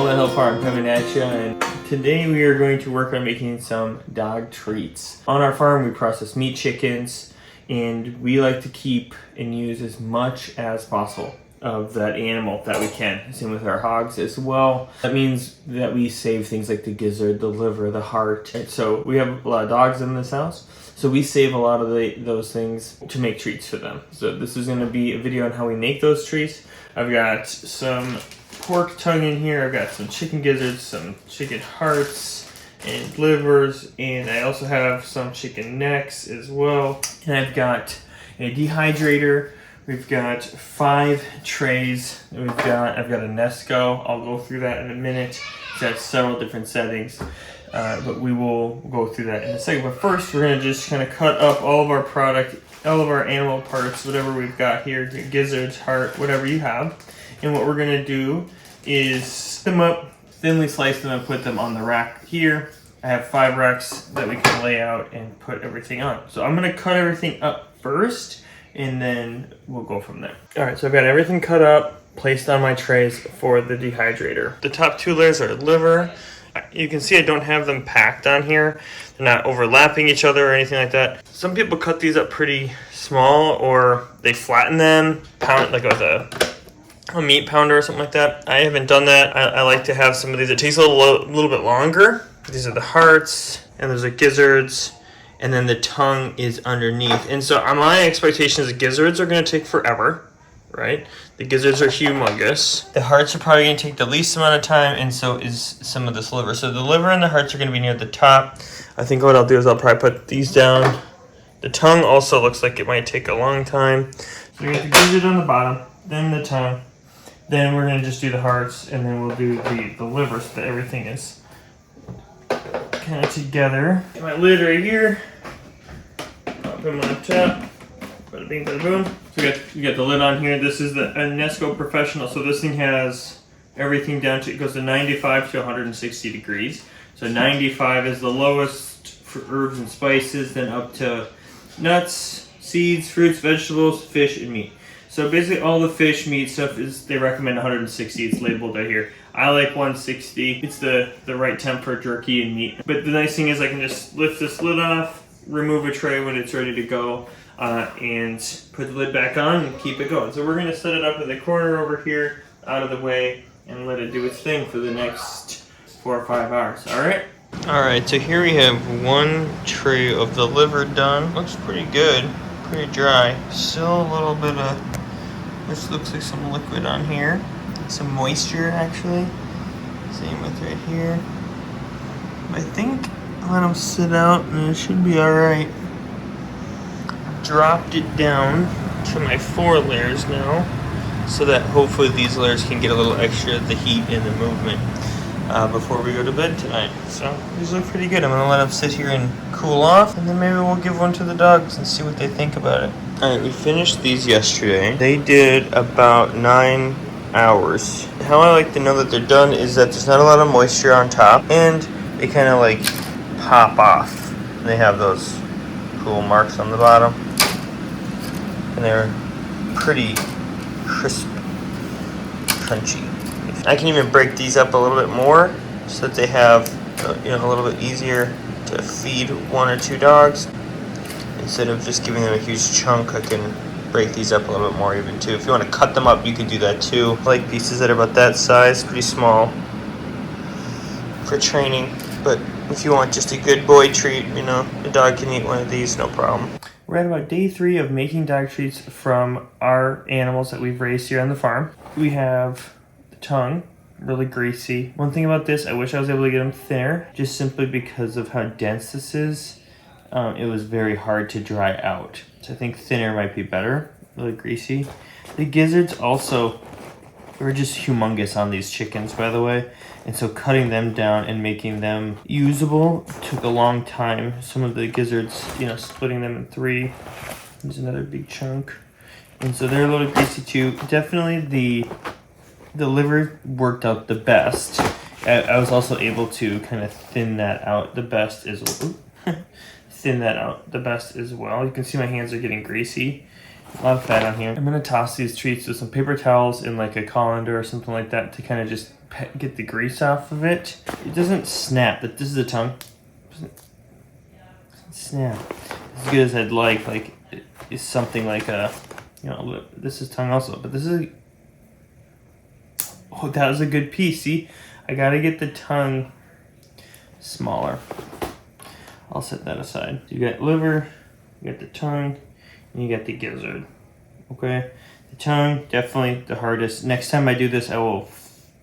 All That Hill Farm coming at you, and today we are going to work on making some dog treats. On our farm we process meat chickens, and we like to keep and use as much as possible of that animal that we can. Same with our hogs as well. That means that we save things like the gizzard, the liver, the heart. And so we have a lot of dogs in this house, so we save a lot of those things to make treats for them. So this is going to be a video on how we make those treats. I've got some pork tongue in here, I've got some chicken gizzards, some chicken hearts and livers, and I also have some chicken necks as well. And I've got a dehydrator, we've got 5 trays, I've got a Nesco. I'll go through that in a minute. It's got several different settings, but we will go through that in a second. But first we're going to just kind of cut up all of our product, all of our animal parts, whatever we've got here, gizzards, heart, whatever you have. And what we're going to do is split them up, thinly slice them, and put them on the rack here. I have 5 racks that we can lay out and put everything on. So I'm going to cut everything up first, and then we'll go from there. Alright, so I've got everything cut up, placed on my trays for the dehydrator. The top 2 layers are liver. You can see I don't have them packed on here. They're not overlapping each other or anything like that. Some people cut these up pretty small, or they flatten them, pound like with a meat pounder or something like that. I haven't done that. I like to have some of these. It takes a little bit longer. These are the hearts, and there's the gizzards, and then the tongue is underneath. And so my expectation is the gizzards are going to take forever, right? The gizzards are humongous. The hearts are probably going to take the least amount of time, and so is some of this liver. So the liver and the hearts are going to be near the top. I think what I'll do is I'll probably put these down. The tongue also looks like it might take a long time. So we got the gizzard on the bottom, then the tongue. Then we're going to just do the hearts, and then we'll do the liver so that everything is kind of together. Get my lid right here. Pop them on top. Bada bing, bada boom. So we got the lid on here. This is a Nesco Professional. So this thing has everything down to, it goes to 95 to 160 degrees. So 95 is the lowest for herbs and spices, then up to nuts, seeds, fruits, vegetables, fish, and meat. So basically all the fish, meat stuff they recommend 160. It's labeled right here. I like 160. It's the right temp for jerky and meat. But the nice thing is I can just lift this lid off, remove a tray when it's ready to go, and put the lid back on and keep it going. So we're going to set it up in the corner over here, out of the way, and let it do its thing for the next 4 or 5 hours. Alright? Alright, so here we have 1 tray of the liver done. Looks pretty good. Pretty dry. Still a little bit of, this looks like some liquid on here. Some moisture actually. Same with right here. I think I'll let them sit out and it should be alright. Dropped it down to my 4 layers now, so that hopefully these layers can get a little extra of the heat and the movement before we go to bed tonight. So these look pretty good. I'm gonna let them sit here and cool off, and then maybe we'll give one to the dogs and see what they think about it. Alright, we finished these yesterday. They did about 9 hours. How I like to know that they're done is that there's not a lot of moisture on top, and they kind of like pop off. They have those cool marks on the bottom, and they're pretty crisp, crunchy. I can even break these up a little bit more so that they have a little bit easier to feed 1 or 2 dogs. Instead of just giving them a huge chunk, I can break these up a little bit more even too. If you want to cut them up, you can do that too. I like pieces that are about that size, pretty small for training. But if you want just a good boy treat, the dog can eat one of these, no problem. We're at about day 3 of making dog treats from our animals that we've raised here on the farm. We have the tongue, really greasy. One thing about this, I wish I was able to get them thinner, just simply because of how dense this is. It was very hard to dry out. So I think thinner might be better, really greasy. The gizzards also were just humongous on these chickens, by the way. And so cutting them down and making them usable took a long time. Some of the gizzards, splitting them in 3. There's another big chunk. And so they're a little greasy too. Definitely the liver worked out the best. I was also able to kind of thin that out the best as well. You can see my hands are getting greasy. A lot of fat on here. I'm going to toss these treats with some paper towels in like a colander or something like that to kind of just get the grease off of it. It doesn't snap. This is the tongue. It doesn't snap as good as I'd like. Like it's something like a, you know, this is tongue also, but this is. Oh, that was a good piece. See, I gotta get the tongue smaller. I'll set that aside. You got liver, you got the tongue, and you got the gizzard. Okay, the tongue definitely the hardest. Next time I do this, I will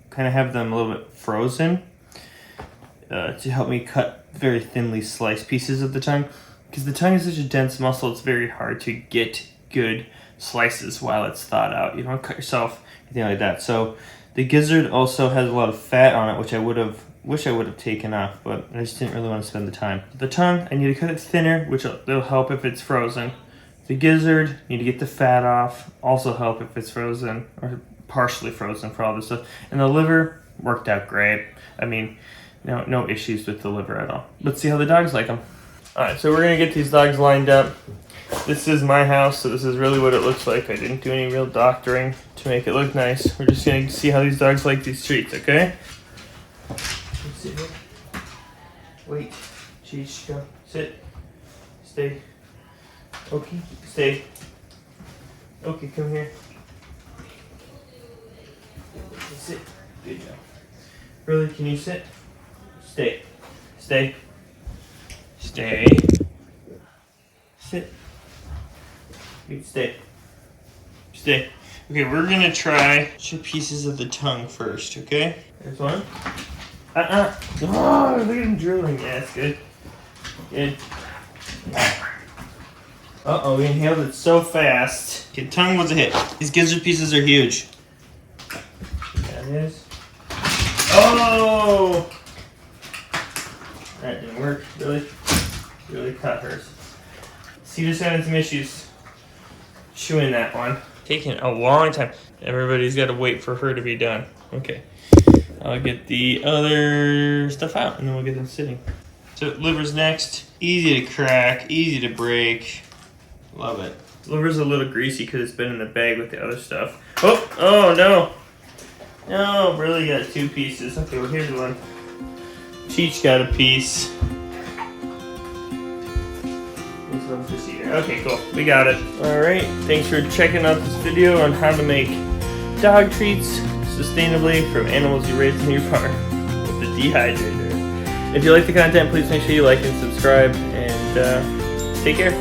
kind of have them a little bit frozen to help me cut very thinly sliced pieces of the tongue, because the tongue is such a dense muscle. It's very hard to get good slices while it's thawed out. You don't cut yourself, anything like that. So the gizzard also has a lot of fat on it, which I wish I would have taken off, but I just didn't really want to spend the time. The tongue, I need to cut it thinner, which will help if it's frozen. The gizzard, need to get the fat off, also help if it's frozen, or partially frozen for all this stuff. And the liver worked out great. I mean, no issues with the liver at all. Let's see how the dogs like them. All right, so we're gonna get these dogs lined up. This is my house, so this is really what it looks like. I didn't do any real doctoring to make it look nice. We're just gonna see how these dogs like these treats, okay? Sit here. Wait. Cheese, go. Sit. Stay. Okay, stay. Okay, come here. Sit. Good job. Really, can you sit? Stay. Stay. Stay. Sit. Wait, stay. Stay. Okay, we're gonna try 2 pieces of the tongue first, okay? There's one. Oh, look at him drooling. Yeah, that's good. Good. Uh-oh, we inhaled it so fast. Okay, tongue was a hit. These gizzard pieces are huge. That is. Oh! That didn't work. Really cut hers. Cedar's having some issues chewing that one. Taking a long time. Everybody's got to wait for her to be done. Okay. I'll get the other stuff out and then we'll get them sitting. So liver's next. Easy to crack, easy to break. Love it. Liver's a little greasy because it's been in the bag with the other stuff. Oh no. No, really got 2 pieces. Okay, well here's one. Cheech got a piece. This one's just here. Okay, cool. We got it. Alright, thanks for checking out this video on how to make dog treats sustainably from animals you raised in your farm with the dehydrator. If you like the content, please make sure you like and subscribe, and take care.